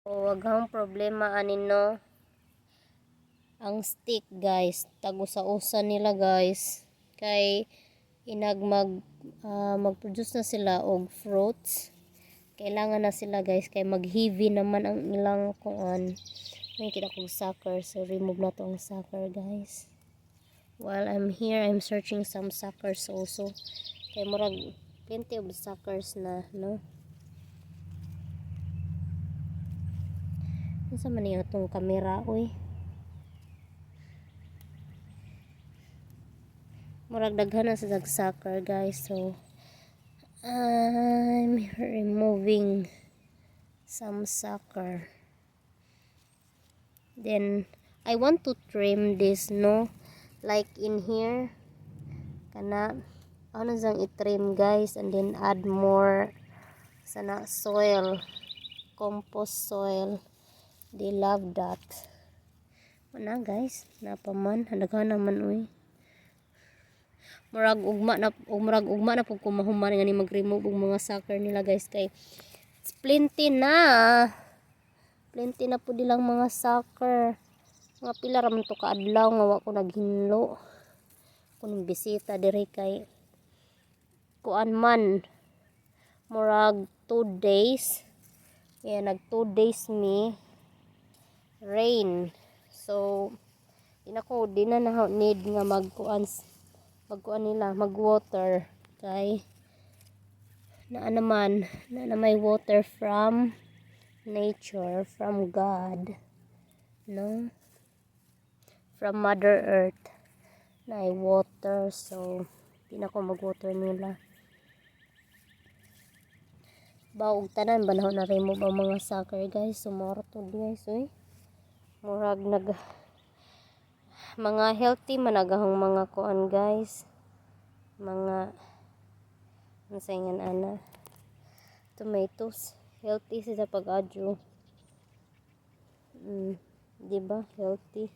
Waghang problema anin no. Ang stick guys, tagusa-usa nila guys. Kay magproduce na sila og fruits. Kailangan na sila guys kay mag-heavy naman ang ilang kuan. May kita kong sucker, so remove na to ang sucker guys. While I'm here, I'm searching some suckers also. Kay murag plenty of suckers na, no? Unsa man niya itong camera, uy? Murag daghan na sa sucker guys, so I'm removing some sucker. Then I want to trim this, no? Like in here, kana ano sang i-trim guys, and then add more sana soil, compost soil. They love that. Mana guys, napaman daghan naman uy. Murag ugma na pug kumahuman nga ni mag-remove og mga sucker nila guys kay plenty na. Plenty na pud ilang mga sucker. Mga pila ra man to ka adlaw nga wa ko naghinlo. Kuning bisita diri kay kuan man murag 2 days. Nag 2 days mi rain. So di na need nga magkuan nila magwater kay na may water from nature, from God, no, from Mother Earth na water, so di na ko magwater nila. Baog tanan banahon na remove ang mga sucker guys. Sumorto guys uy. Murag mga healthy managahong mga kuan guys, mga masayngan ana tomatoes, healthy sa pag-adyo. Diba healthy.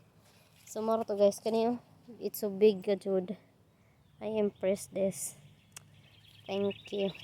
Sumorto guys kaniyo, it's so big ka jud. I impressed this. Thank you.